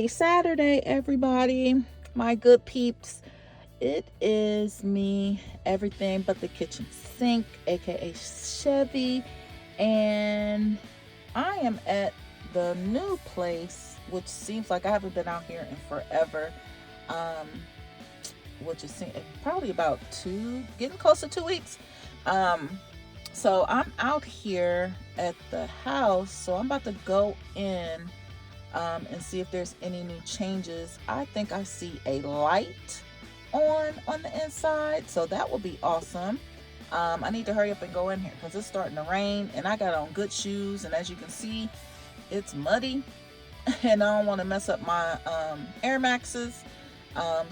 Happy Saturday, everybody, my good peeps. It is me, everything but the kitchen sink, aka Chevy, and I am at the new place, which seems like I haven't been out here in forever. Um, which is probably about getting close to 2 weeks. Um, so I'm out here at the house, so I'm about to go in and see if there's any new changes. I think I see a light on the inside, so that will be awesome. I need to hurry up and go in here because it's starting to rain, and I got on good shoes, and as you can see, it's muddy, and I don't want to mess up my Air Maxes.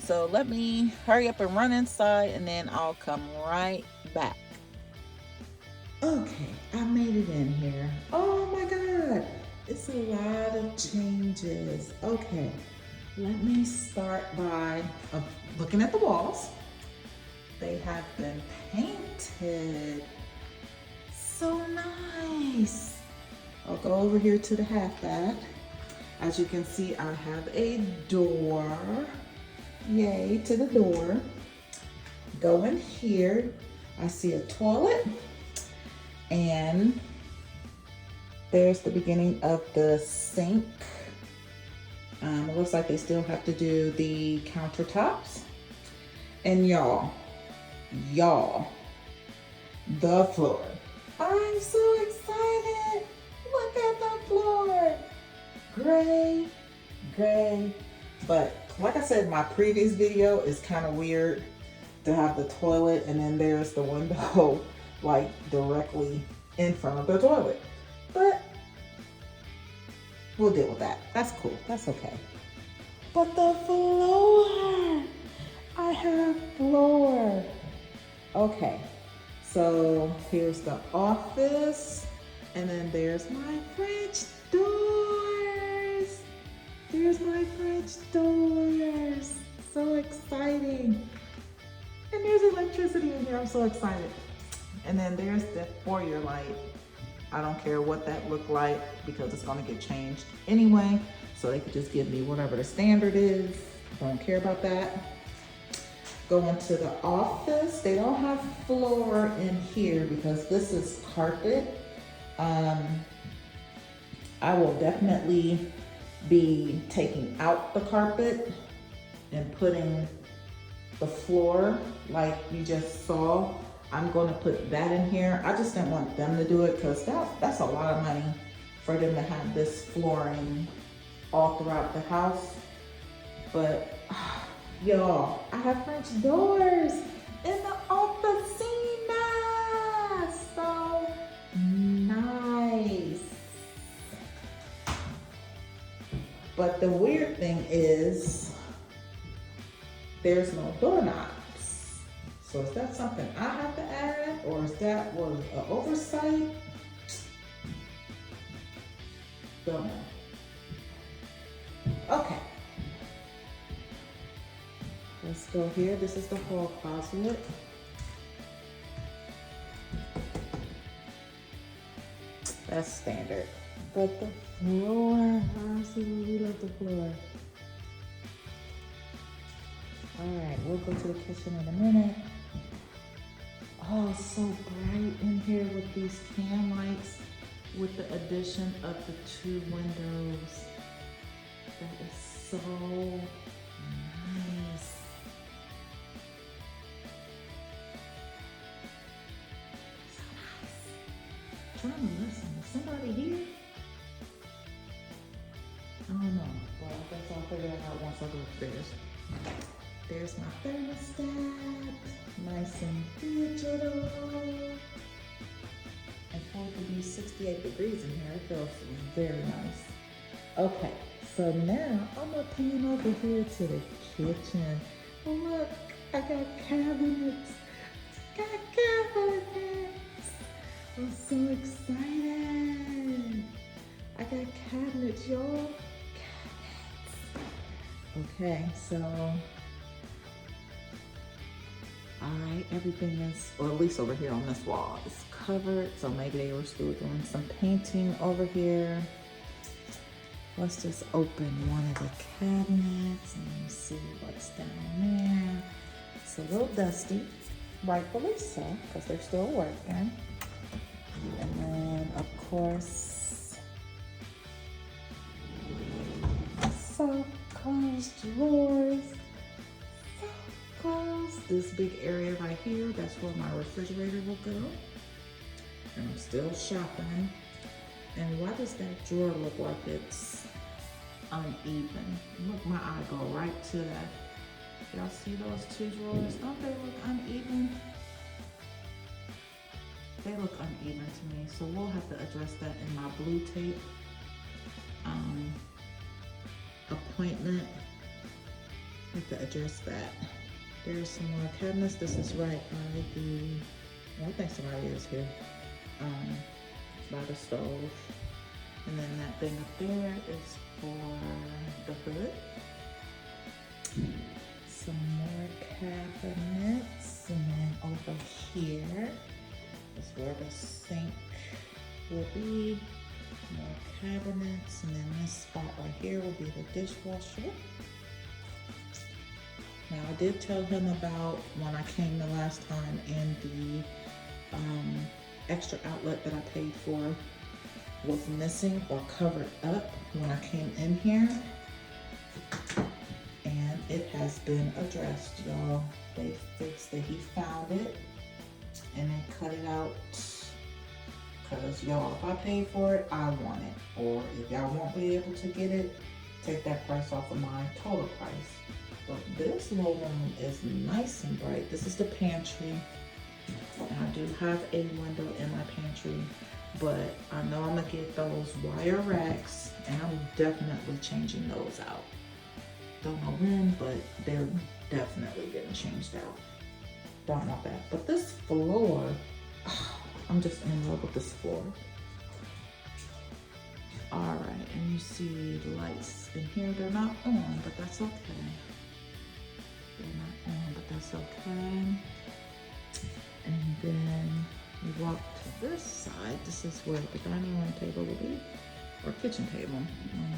So let me hurry up and run inside, and then I'll come right back. Okay, I made it in here. Oh my God, it's a lot of changes. Okay, let me start by looking at the walls. They have been painted. So nice. I'll go over here to the half bath. As you can see, I have a door. Yay to the door. Go in here. I see a toilet. And there's the beginning of the sink. It looks like they still have to do the countertops. And y'all, the floor. I'm so excited. Look at the floor. Gray. But like I said, my previous video is kind of weird to have the toilet and then there's the window like directly in front of the toilet. But we'll deal with that. That's cool. That's okay. But the floor. I have floor. Okay. So here's the office. And then there's my French doors. There's my French doors. So exciting. And there's electricity in here. I'm so excited. And then there's the foyer light. I don't care what that looked like because it's gonna get changed anyway. So they could just give me whatever the standard is. Don't care about that. Going to the office. They don't have floor in here because this is carpet. I will definitely be taking out the carpet and putting the floor like you just saw. I'm going to put that in here. I just didn't want them to do it because that's a lot of money for them to have this flooring all throughout the house. But y'all, I have French doors in the officina. So nice. But the weird thing is there's no doorknobs. So is that something I have to add, or is that was an oversight? Don't know. Okay. Let's go here. This is the hall closet. That's standard. But the floor, I absolutely love the floor. All right, we'll go to the kitchen in a minute. Oh, so bright in here with these can lights with the addition of the 2 windows. That is so nice. So nice. Trying to listen. Is somebody here? I don't know. Well, I guess I'll figure that out once I go upstairs. There's my thermostat. Nice and digital. And for it to be 68 degrees in here, it feels very nice. Okay, so now I'm gonna pan over here to the kitchen. Oh, look, I got cabinets. I'm so excited. I got cabinets, y'all. Okay, so, all right, everything is, or at least over here on this wall, is covered. So maybe they were still doing some painting over here. Let's just open one of the cabinets and see what's down there. It's a little dusty, rightfully so, because they're still working. And then, of course, self-closed drawers. Self-closed. This big area right here, that's where my refrigerator will go. And I'm still shopping. And why does that drawer look like it's uneven? Look, my eye go right to that. Y'all see those two drawers? Don't they look uneven? They look uneven to me, so we'll have to address that in my blue tape appointment. Have to address that. There's some more cabinets. This is right by the, I think somebody is here, by the stove. And then that thing up there is for the hood. Some more cabinets, and then over here is where the sink will be. More cabinets, and then this spot right here will be the dishwasher. Now I did tell him about when I came the last time, and the extra outlet that I paid for was missing or covered up when I came in here. And it has been addressed, y'all. They fixed it. He found it and they cut it out. Cause y'all, if I pay for it, I want it. Or if y'all won't be able to get it, take that price off of my total price. But this little room is nice and bright. This is the pantry. And I do have a window in my pantry, but I know I'm gonna get those wire racks, and I'm definitely changing those out. Don't know when, but they're definitely getting changed out. Don't want that. But this floor, I'm just in love with this floor. All right, and you see the lights in here. They're not on, but that's okay. They're not on, but that's okay. And then we walk to this side. This is where the dining room table will be, or kitchen table.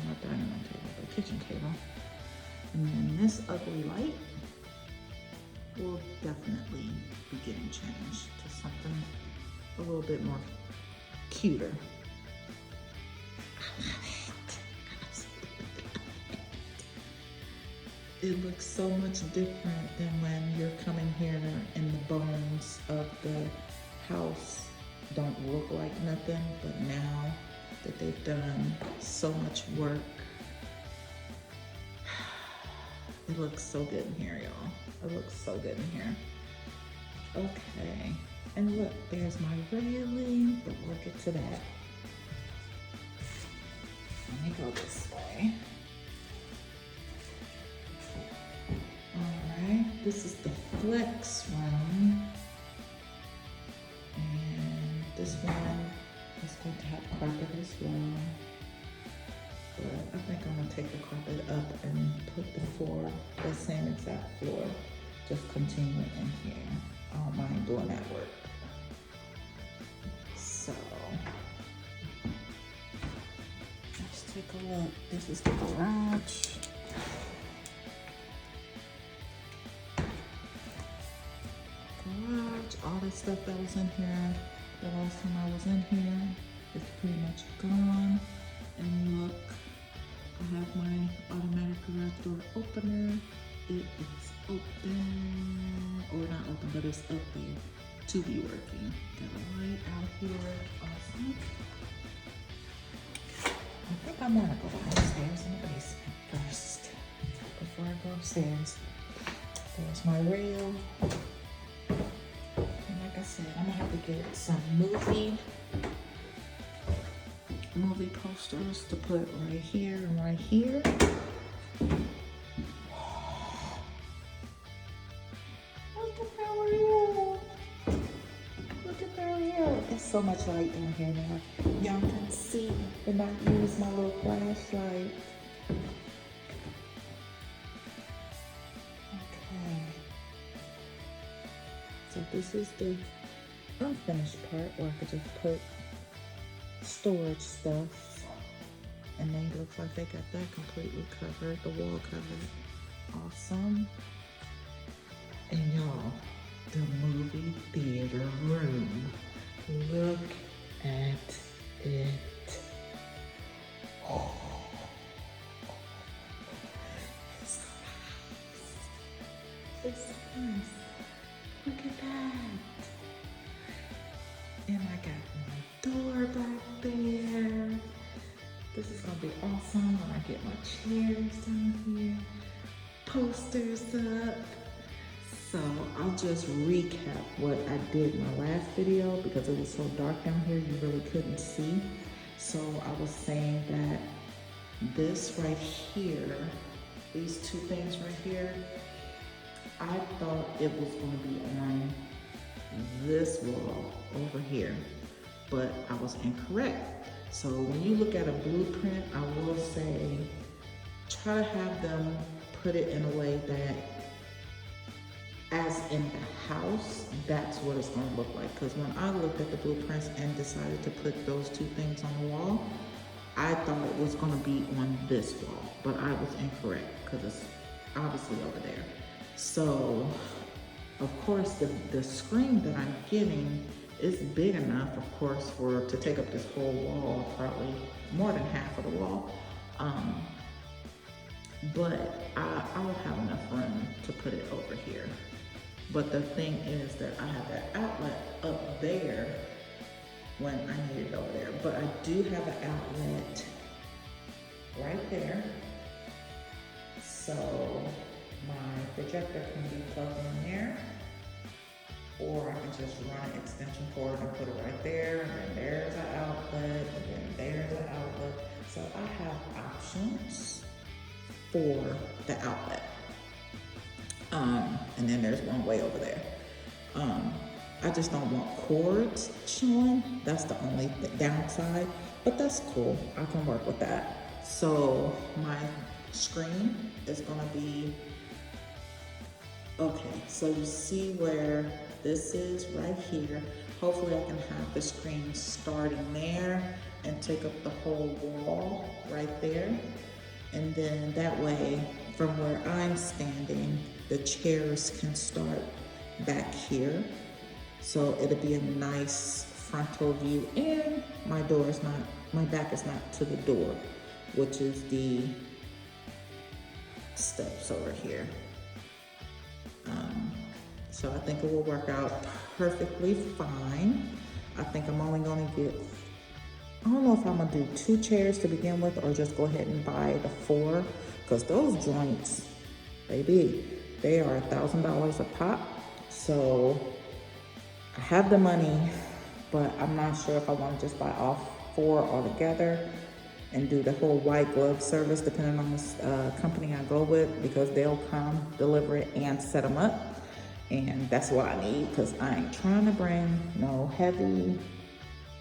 Not dining room table, but kitchen table. And then this ugly light will definitely be getting changed to something a little bit more cuter. I love it. It looks so much different than when you're coming here and the bones of the house don't look like nothing, but now that they've done so much work, it looks so good in here, y'all. It looks so good in here. Okay, and look, there's my railing, but we'll get to that. Let me go this way. All right, this is the flex room. And this one is going to have carpet as well. But I think I'm gonna take the carpet up and put the same exact floor, just continue it in here. I don't mind doing that work. So, let's take a look. This is the garage. All the stuff that was in here the last time I was in here is pretty much gone. And look, I have my automatic garage door opener. It is open, or not open, but it's up there to be working. Got a light out here, awesome. I think I'm gonna go downstairs in the basement first before I go upstairs. There's my rail. And like I said, I'm gonna have to get some movie posters to put right here and right here. Look at that rail. Look at that rail. There's so much light down here now. Y'all can see and I use my little flashlight. Okay. So this is the unfinished part where I could just put storage stuff. And then it looks like they got that completely covered, the wall covered. Awesome. And y'all, the movie theater room. Look at it. Oh. It's so nice. Look at that. And I got my door back there. This is gonna be awesome when I get my chairs down here. Posters up. So I'll just recap what I did in my last video because it was so dark down here you really couldn't see. So I was saying that this right here, these two things right here, I thought it was going to be on this wall over here, but I was incorrect. So when you look at a blueprint, I will say, try to have them put it in a way that as in the house, that's what it's going to look like. Because when I looked at the blueprints and decided to put those two things on the wall, I thought it was going to be on this wall, but I was incorrect because it's obviously over there. So, of course, the screen that I'm getting is big enough, of course, to take up this whole wall, probably more than half of the wall. But I'll have enough room to put it over here. But the thing is that I have that outlet up there when I need it over there. But I do have an outlet right there. So my projector can be plugged in there. Or I can just run an extension cord and put it right there. And then there's an outlet, and then there's an outlet. So I have options for the outlet. And then there's one way over there. I just don't want cords showing. That's the only downside, but that's cool. I can work with that. So my screen is gonna be, okay, so you see where this is right here. Hopefully I can have the screen starting there and take up the whole wall right there. And then that way, from where I'm standing, the chairs can start back here. So it'll be a nice frontal view, and my back is not to the door, which is the steps over here. So I think it will work out perfectly fine. I think I'm only gonna get, I don't know if I'm gonna do 2 chairs to begin with or just go ahead and buy the 4, because those joints, baby, they are $1,000 a pop. So I have the money, but I'm not sure if I want to just buy all 4 altogether and do the whole white glove service depending on the company I go with, because they'll come, deliver it, and set them up. And that's what I need, because I ain't trying to bring no heavy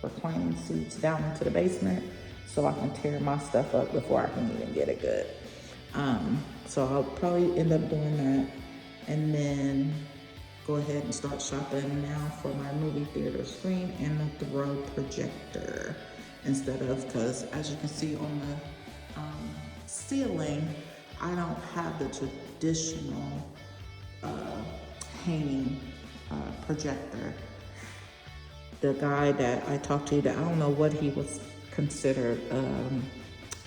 reclining seats down into the basement so I can tear my stuff up before I can even get it good. So I'll probably end up doing that, and then go ahead and start shopping now for my movie theater screen and the throw projector instead of, because as you can see on the ceiling, I don't have the traditional hanging projector. The guy that I talked to, that I don't know what he was considered,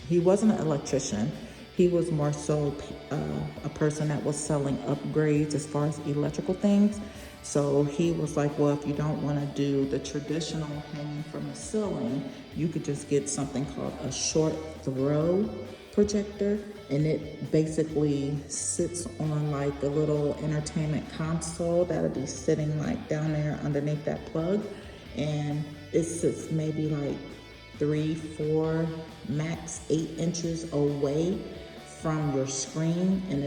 he wasn't an electrician. He was more so a person that was selling upgrades as far as electrical things. So he was like, well, if you don't want to do the traditional hanging from the ceiling, you could just get something called a short throw projector. And it basically sits on like a little entertainment console that'll be sitting like down there underneath that plug. And it sits maybe like 3, 4, max 8 inches away from your screen, and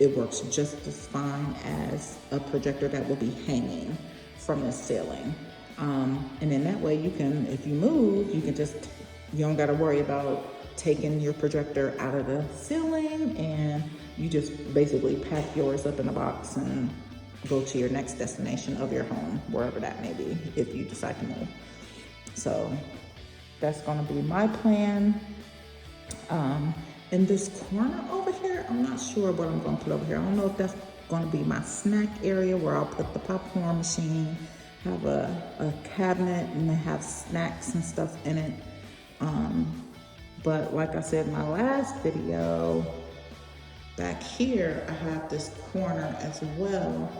it works just as fine as a projector that will be hanging from the ceiling. And then that way you can, if you move, you don't gotta worry about taking your projector out of the ceiling, and you just basically pack yours up in a box and go to your next destination of your home, wherever that may be, if you decide to move. So that's gonna be my plan Um, in this corner over here, I'm not sure what I'm gonna put over here. I don't know if that's gonna be my snack area where I'll put the popcorn machine, have a cabinet and have snacks and stuff in it. But like I said in my last video, back here I have this corner as well.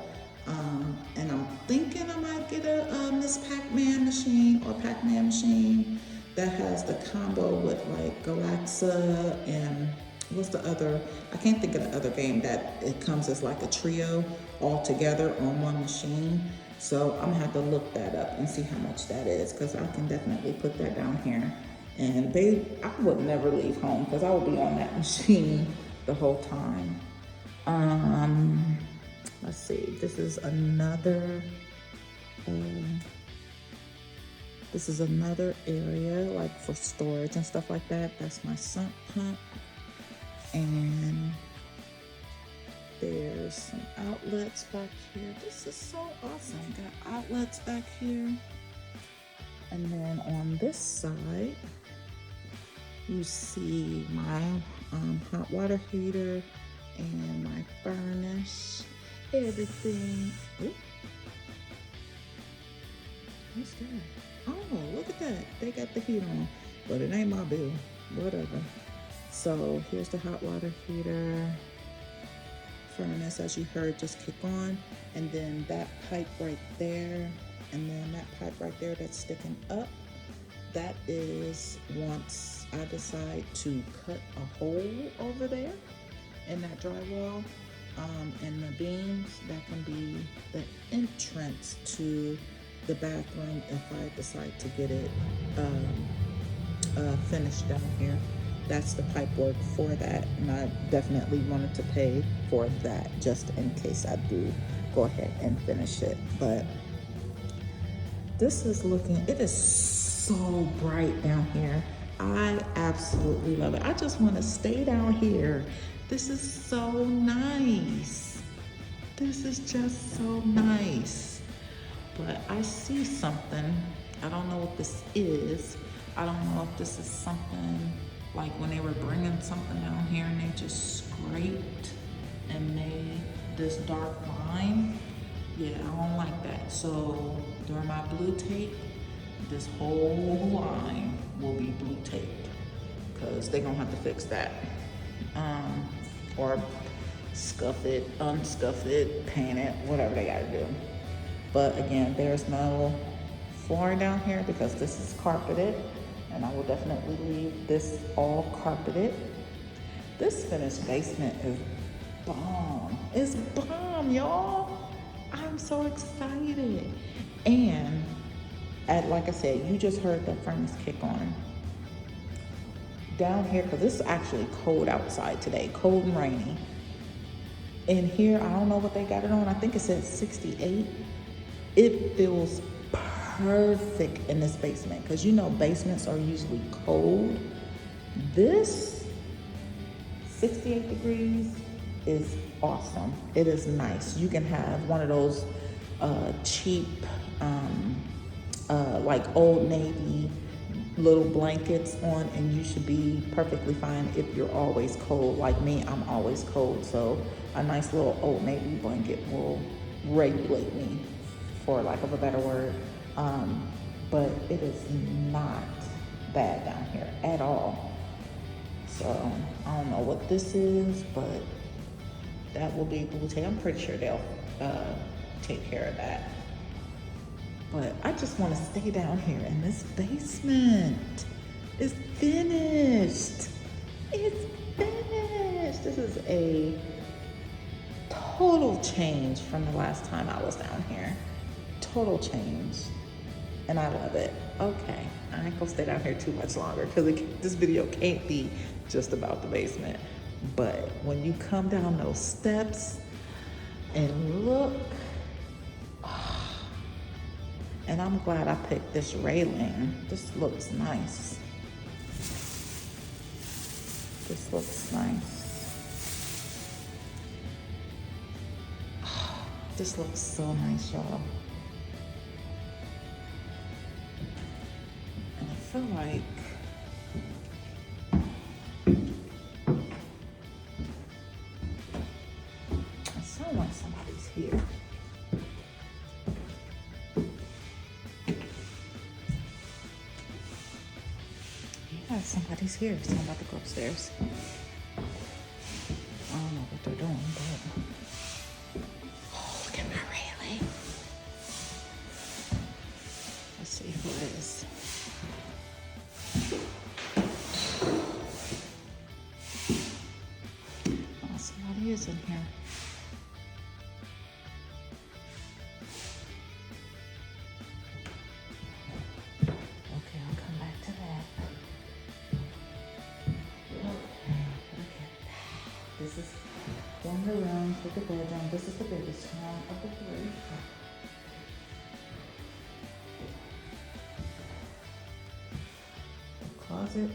And I'm thinking I might get a Miss Pac-Man machine or Pac-Man machine that has the combo with like Galaxa and what's the other, I can't think of the other game that it comes as like a trio all together on one machine. So I'm gonna have to look that up and see how much that is, because I can definitely put that down here. And babe, I would never leave home because I would be on that machine the whole time. Let's see, this is another area like for storage and stuff like that. That's my sump pump. And there's some outlets back here. This is so awesome. Got outlets back here. And then on this side, you see my hot water heater and my furnace, everything. Ooh. What's that? Oh, look at that. They got the heat on, but it ain't my bill. Whatever. So here's the hot water heater. Furnace, as you heard, just kick on. And then that pipe right there, and then that pipe right there that's sticking up, that is once I decide to cut a hole over there in that drywall, and the beams, that can be the entrance to the bathroom if I decide to get it finished down here. That's the pipe work for that, and I definitely wanted to pay for that just in case I do go ahead and finish it. But this is looking, it is so bright down here. I absolutely love it. I just want to stay down here. This is so nice. This is just so nice. But I see something. I don't know what this is. I don't know if this is something like when they were bringing something down here and they just scraped and made this dark line. Yeah, I don't like that. So during my blue tape, this whole line will be blue taped because they're gonna have to fix that. Or scuff it, unscuff it, paint it, whatever they gotta do. But again, there's no flooring down here because this is carpeted, and I will definitely leave this all carpeted. This finished basement is bomb. It's bomb, y'all. I'm so excited. And like I said, you just heard that furnace kick on. Down here, because it's actually cold outside today, cold and rainy. In here, I don't know what they got it on. I think it says 68. It feels perfect in this basement because you know basements are usually cold. This 68 degrees is awesome. It is nice. You can have one of those cheap like Old Navy little blankets on, and you should be perfectly fine if you're always cold. Like me, I'm always cold, so a nice little Old Navy blanket will regulate me, for lack of a better word. But it is not bad down here at all. So I don't know what this is, but that will be blue tape. I'm pretty sure they'll take care of that. But I just want to stay down here in this basement. It's finished. It's finished. This is a total change from the last time I was down here. Total change. And I love it. Okay, I ain't gonna stay down here too much longer because this video can't be just about the basement. But when you come down those steps and look, and I'm glad I picked this railing. This looks nice. This looks nice. This looks so nice, y'all. And I feel like Somebody's here, so I'm about to go upstairs. I don't know what they're doing, but oh, look at my railing. Let's see who it is. Oh, somebody is in here. Okay, I'll come back to that. Okay, look at that. This is one of the rooms with the bedroom. This is the biggest one of the three. The closet.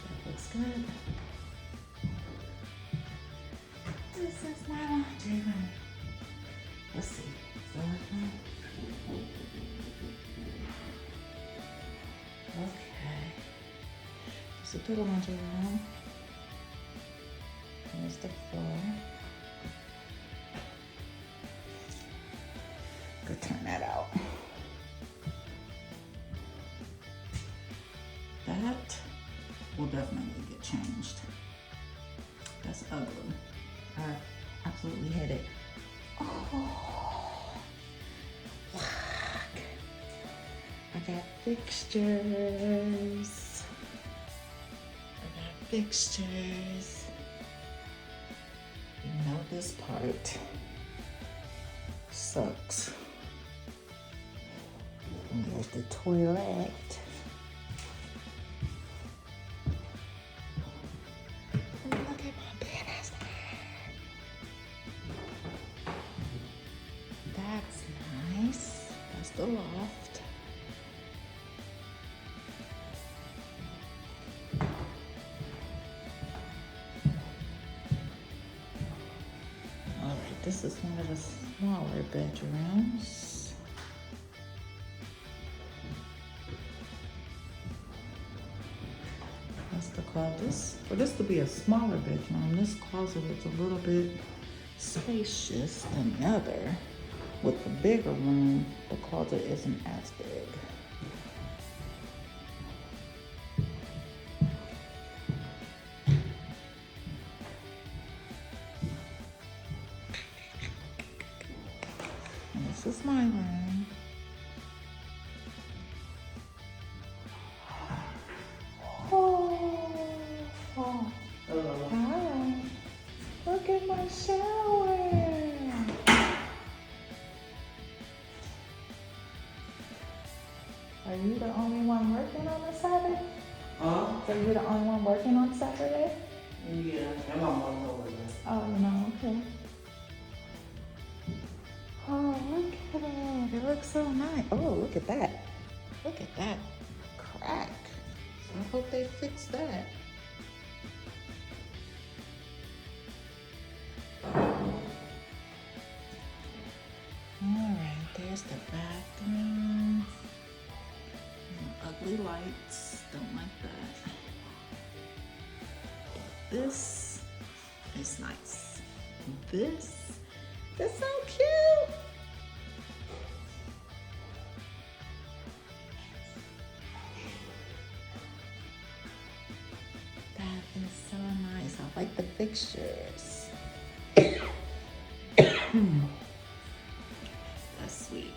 That looks good. This is my laundry room. Let's see. Okay. So to the laundry room. Here's the floor. Go turn that out. That will definitely get changed. That's ugly. I absolutely hate it. Oh, look. I got fixtures. Fixtures. You know this part sucks. And there's the toilet. And look at my bed. That's nice. That's the loft. This is one of the smaller bedrooms. That's the closet. For this to be a smaller bedroom, this closet is a little bit spacious than the other. With the bigger room, the closet isn't as big. This is my room. Oh, hello. Hi. Look at my shower. Are you the only one working on a Saturday? Huh? So you're the only one working on Saturday? Yeah, I'm on one over there. Oh, no, okay. Oh, look at it. It looks so nice. Oh, look at that. Look at that crack. So I hope they fix that. All right, there's the bathroom. Ugly lights. Don't like that. But this is nice. That's so cute. That is so nice. I like the fixtures. That's sweet.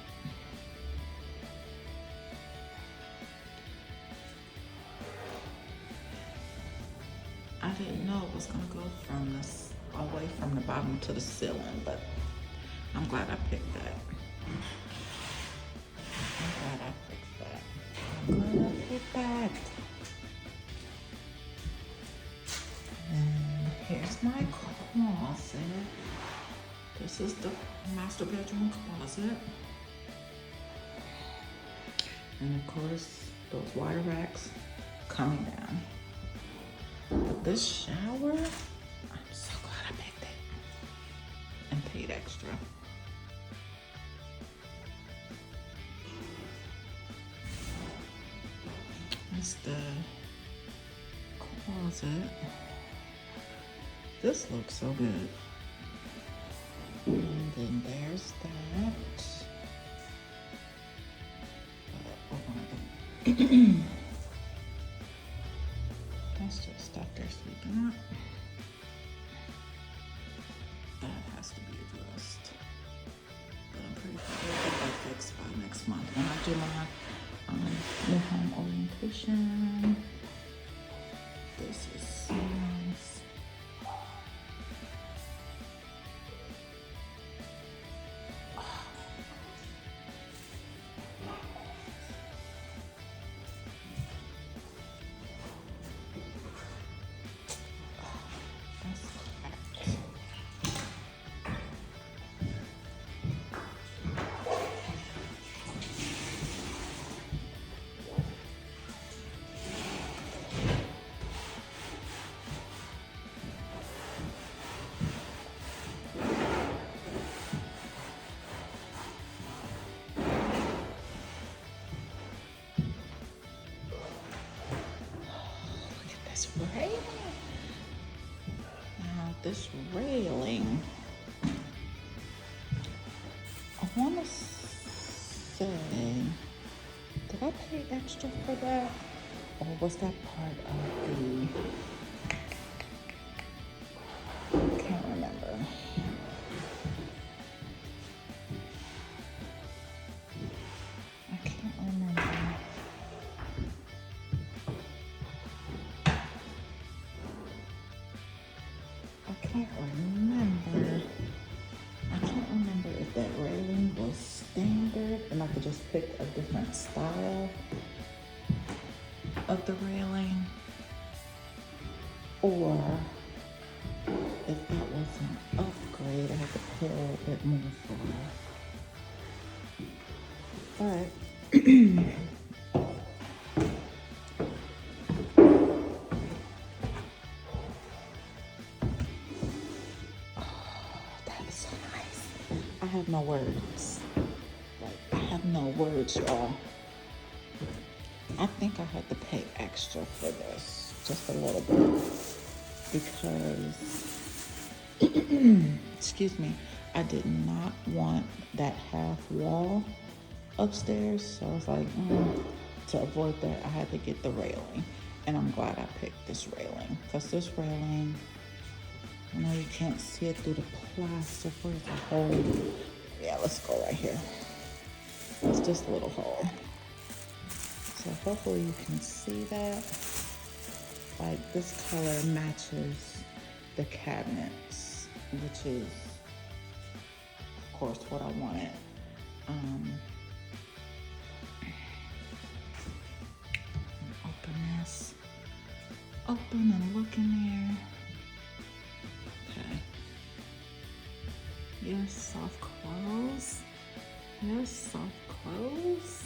I didn't know it was gonna go from this away from the bottom to the ceiling, but I'm glad I picked that. I'm glad I picked that. I'm glad I picked that. And here's my closet. This is the master bedroom closet. And of course, those water racks coming down. But this shower, I'm so glad I picked it and paid extra. That's the closet. This looks so good. And then there's that. We're gonna That's just stuff they're sweeping up. That has to be addressed. But I'm pretty sure they'll get that fixed by next month when I do my new home orientation. This is so nice. Railing. Now this railing, I want to say, did I pay extra for that, or was that part of the? Can't remember. I can't remember. I can't remember if that railing was standard and I could just pick a different style of the railing, or if that was an upgrade, I had to pay a little bit more for it. I have no words. Like, I have no words, y'all. I think I had to pay extra for this, just a little bit, because, excuse me, I did not want that half wall upstairs. So I was like, to avoid that, I had to get the railing. And I'm glad I picked this railing, because this railing, I know you can't see it through the plastic. Where's the hole? Yeah, let's go right here. It's just a little hole. So hopefully you can see that. Like, this color matches the cabinets, which is, of course, what I wanted. Open this. Open and look in there. Yes, soft clothes. Yes, soft clothes.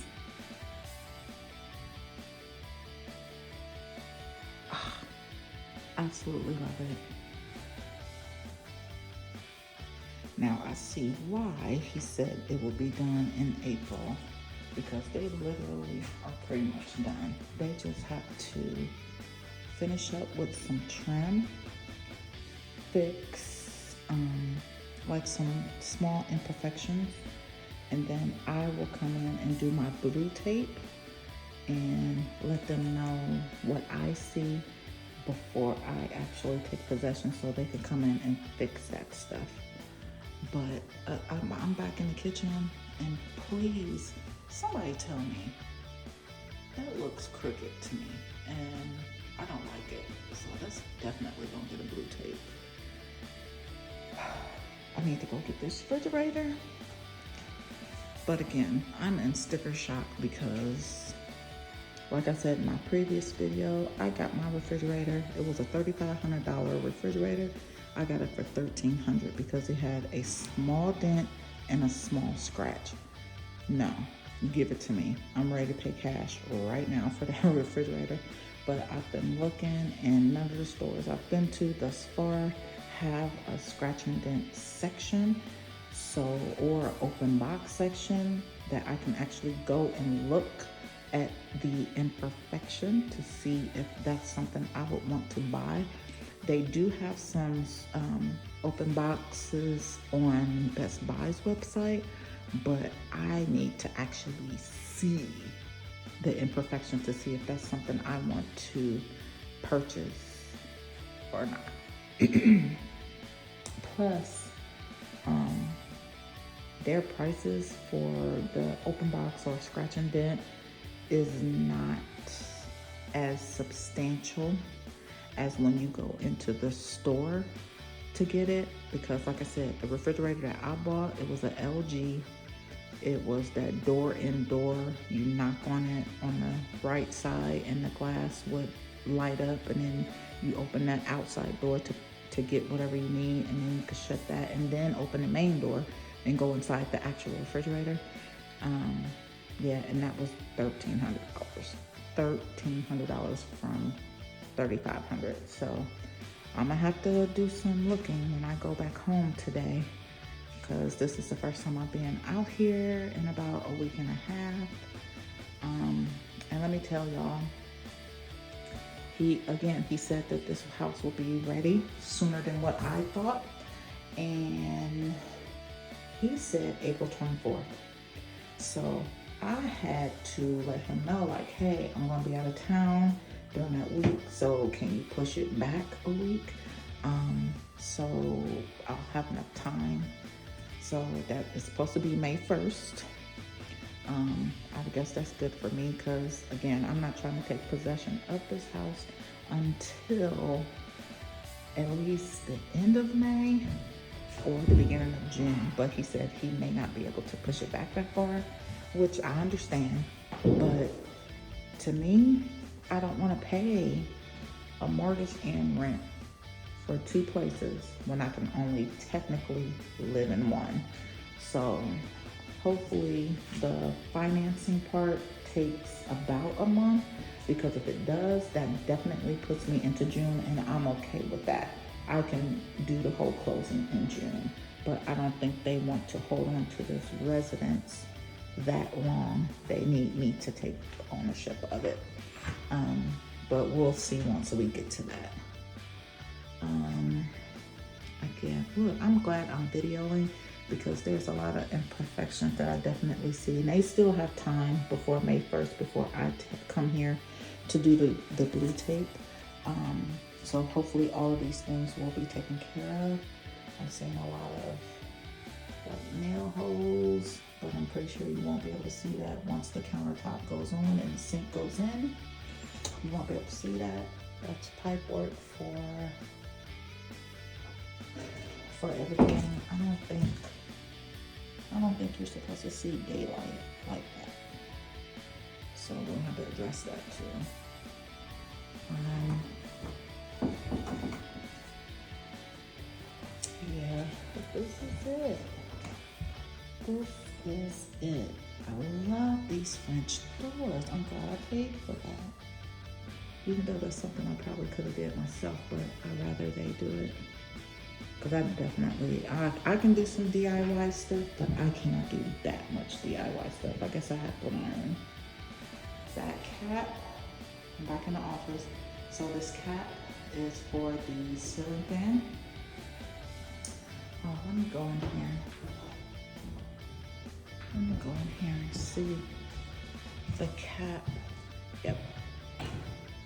Absolutely love it. Now I see why he said it will be done in April, because they literally are pretty much done. They just have to finish up with some trim, fix like some small imperfections, and then I will come in and do my blue tape and let them know what I see before I actually take possession, so they can come in and fix that stuff. But I'm back in the kitchen, and please, somebody tell me, that looks crooked to me, and I don't like it. So that's definitely gonna get a blue tape. I need to go get this refrigerator. But again, I'm in sticker shock because, like I said in my previous video, I got my refrigerator. It was a $3,500 refrigerator. I got it for $1,300 because it had a small dent and a small scratch. No, give it to me. I'm ready to pay cash right now for that refrigerator. But I've been looking, and none of the stores I've been to thus far have a scratch and dent section, or open box section that I can actually go and look at the imperfection to see if that's something I would want to buy. They do have some open boxes on Best Buy's website, but I need to actually see the imperfection to see if that's something I want to purchase or not. Plus, um, their prices for the open box or scratch and dent is not as substantial as when you go into the store to get it, because like I said, the refrigerator that I bought, it was an LG. It was that door in door, you knock on it on the right side and the glass would light up, and then you open that outside door to get whatever you need, and then you could shut that and then open the main door and go inside the actual refrigerator. Yeah, and that was $1,300. $1,300 from $3,500. So I'm gonna have to do some looking when I go back home today, because this is the first time I've been out here in about a week and a half. And let me tell y'all, he said that this house will be ready sooner than what I thought, and he said April 24th. So I had to let him know, like, hey, I'm gonna be out of town during that week, so can you push it back a week? So I'll have enough time. So that is supposed to be May 1st. I guess that's good for me, because again, I'm not trying to take possession of this house until at least the end of May or the beginning of June. But he said he may not be able to push it back that far, which I understand. But to me, I don't want to pay a mortgage and rent for two places when I can only technically live in one. So hopefully the financing part takes about a month, because if it does, that definitely puts me into June, and I'm okay with that. I can do the whole closing in June, but I don't think they want to hold on to this residence that long. They need me to take ownership of it. But we'll see once we get to that. Again, look, I'm glad I'm videoing, because there's a lot of imperfections that I definitely see. And they still have time before May 1st, before I come here to do the blue tape. So hopefully all of these things will be taken care of. I'm seeing a lot of like nail holes, but I'm pretty sure you won't be able to see that once the countertop goes on and the sink goes in. You won't be able to see that. That's pipe work for everything. I don't think you're supposed to see daylight like that. So we'll have to address that too. Yeah, but this is it. This is it. I love these French doors. I'm glad I paid for that. Even though that's something I probably could have did myself, but I'd rather they do it. Because I can do some DIY stuff, but I cannot do that much DIY stuff. I guess I have to learn. That cap, I'm back in the office. So this cap is for the ceiling fan. Oh, let me go in here. Let me go in here and see the cap. Yep,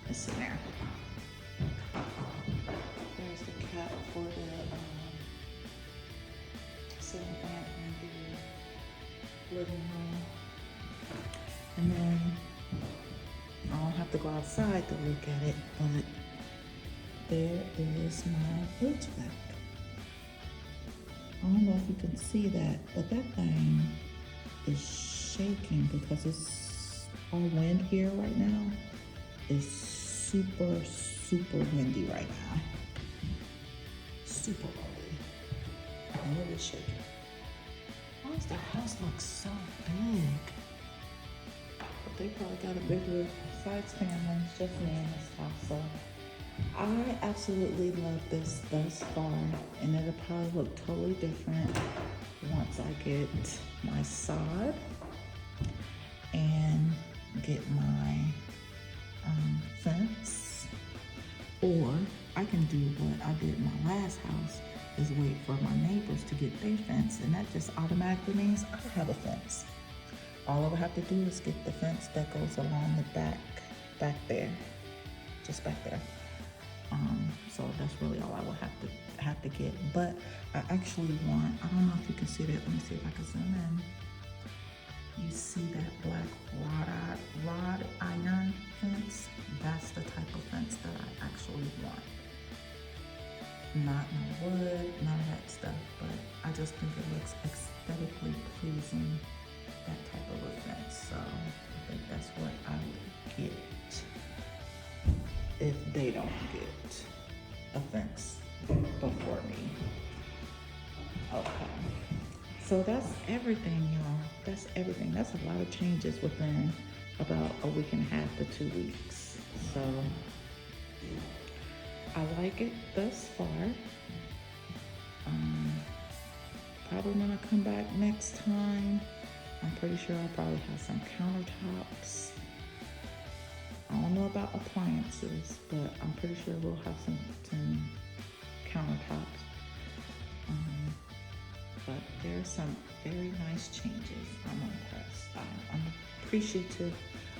it's in there. There's the cap for the ceiling fan in the living room. And then I don't have to go outside to look at it, but there is my HVAC. I don't know if you can see that, but that thing is shaking because it's all wind here right now. It's super, super windy right now. Super windy. And it is shaking. Why does the house look so big? But they probably got a bigger size fan than it's just me in this house. So I absolutely love this thus far, and it'll probably look totally different once I get my sod and get my fence. Or I can do what I did in my last house, is wait for my neighbors to get their fence, and that just automatically means I have a fence. All I would have to do is get the fence that goes along the back there, just back there. So that's really all I would have to get. But I actually want, I don't know if you can see that. Let me see if I can zoom in. You see that black rod iron fence? That's the type of fence that I actually want. Not no wood, none of that stuff, but I just think it looks aesthetically pleasing, that type of a fence. So I think that's what I would get if they don't get a fence before me. Okay. So that's everything, y'all. That's everything. That's a lot of changes within about a week and a half to 2 weeks. So I like it thus far. Probably when I come back next time, I'm pretty sure I'll probably have some countertops. I don't know about appliances, but I'm pretty sure we'll have some countertops. But there are some very nice changes. I'm impressed. I'm appreciative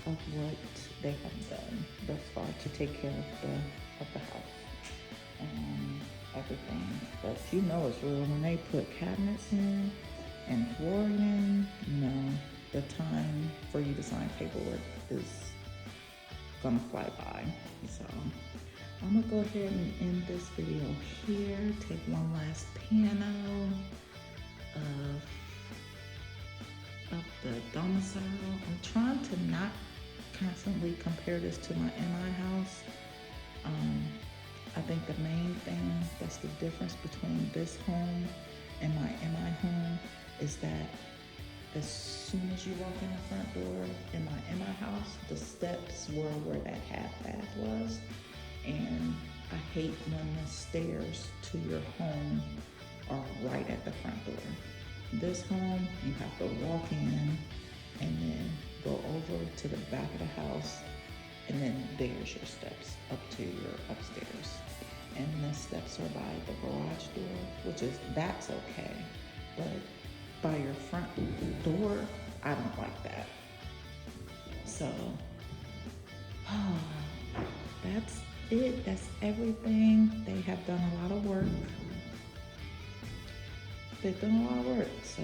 of what they have done thus far to take care of the house and everything. But you know it's real when they put cabinets in and flooring in. You know the time for you to sign paperwork is gonna fly by. So I'm gonna go ahead and end this video here. Take one last pano of the domicile. I'm trying to not constantly compare this to my MI house. I think the main thing that's the difference between this home and my MI home is that as soon as you walk in the front door in my MI house, the steps were where that half bath was. And I hate when the stairs to your home are right at the front door. This home, you have to walk in and then go over to the back of the house, and then there's your steps up to your upstairs. And the steps are by the garage door, that's okay. But by your front door, I don't like that. So, that's it. That's everything. They have done a lot of work. They've done a lot of work. So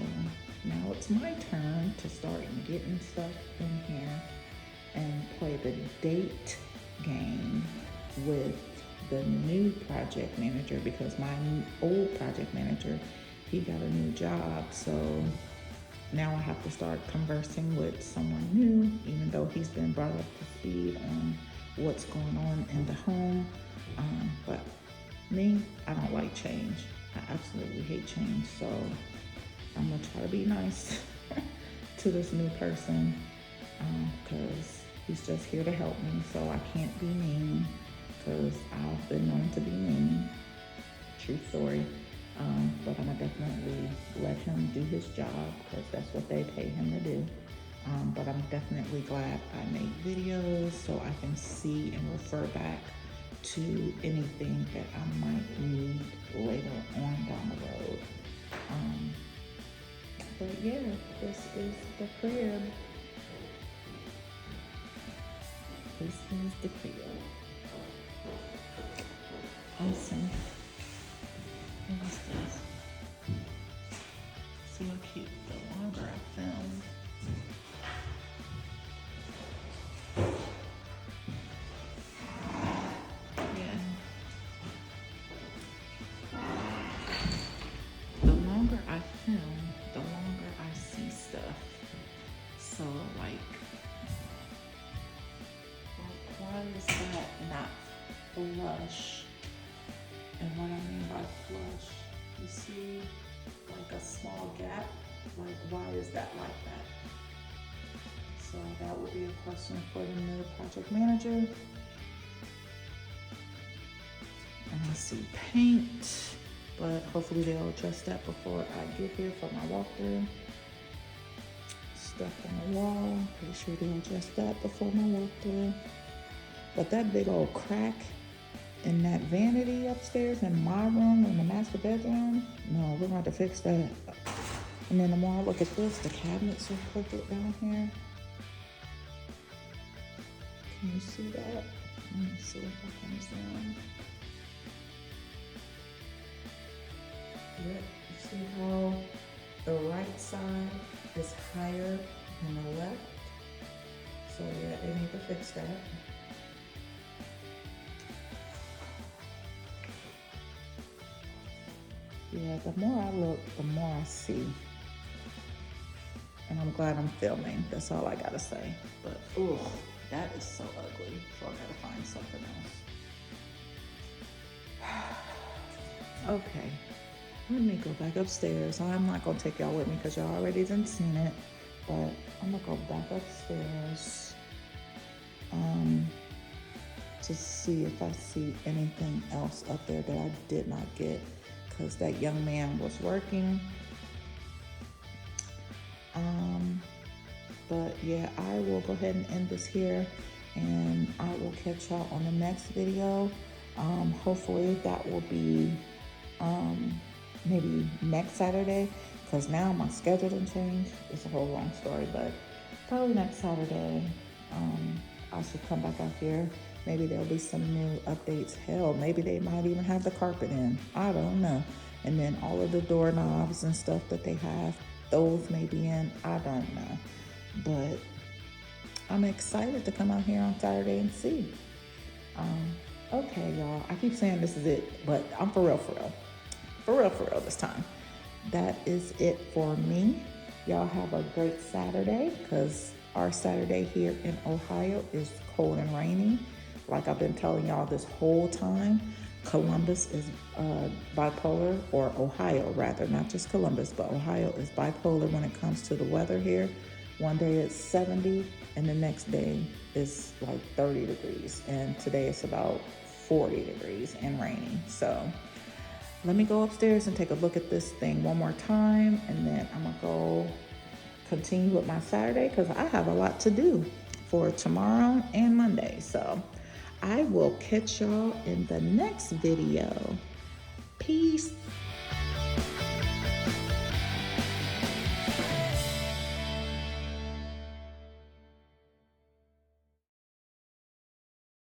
now it's my turn to start getting stuff in here and play the date game with the new project manager, because my old project manager, he got a new job. So now I have to start conversing with someone new, even though he's been brought up to speed on what's going on in the home. But me, I don't like change. I absolutely hate change. So I'm gonna try to be nice to this new person, because he's just here to help me. So I can't be mean, because I've been known to be mean. True story. But I'm gonna definitely let him do his job, because that's what they pay him to do. But I'm definitely glad I made videos so I can see and refer back to anything that I might need later on down the road. But yeah, this is the crib. This is the crib. Awesome. What is this? See how cute the longer I film. Yeah. The longer I film, the longer I see stuff. So like why is that not flush? And what I mean by flush, you see like a small gap? Like why is that like that? So that would be a question for the new project manager. And I see paint, but hopefully they'll address that before I get here for my walkthrough. Stuff on the wall, pretty sure they'll address that before my walkthrough. But that big old crack in that vanity upstairs in my room, in the master bedroom, no, we're going to have to fix that. And then the more I look at this, the cabinets are crooked down here. Can you see that? Let me see if I can zoom. Yep, you see how the right side is higher than the left? So yeah, they need to fix that. Yeah, the more I look, the more I see. And I'm glad I'm filming. That's all I gotta say. But, ooh, that is so ugly. So I gotta find something else. Okay, let me go back upstairs. I'm not gonna take y'all with me because y'all already done seen it. But I'm gonna go back upstairs to see if I see anything else up there that I did not get because that young man was working. But yeah, I will go ahead and end this here and I will catch y'all on the next video. Hopefully that will be maybe next Saturday because now my schedule didn't change. It's a whole long story, but probably next Saturday I should come back out here. Maybe there'll be some new updates. Hell, maybe they might even have the carpet in. I don't know. And then all of the doorknobs and stuff that they have, those may be in. I don't know. But I'm excited to come out here on Saturday and see. Okay, y'all. I keep saying this is it, but I'm for real, for real. For real this time. That is it for me. Y'all have a great Saturday because our Saturday here in Ohio is cold and rainy. Like I've been telling y'all this whole time, Columbus is bipolar, or Ohio rather, not just Columbus, but Ohio is bipolar when it comes to the weather here. One day it's 70 and the next day is like 30 degrees. And today it's about 40 degrees and rainy. So let me go upstairs and take a look at this thing one more time. And then I'm gonna go continue with my Saturday because I have a lot to do for tomorrow and Monday. So I will catch y'all in the next video. Peace.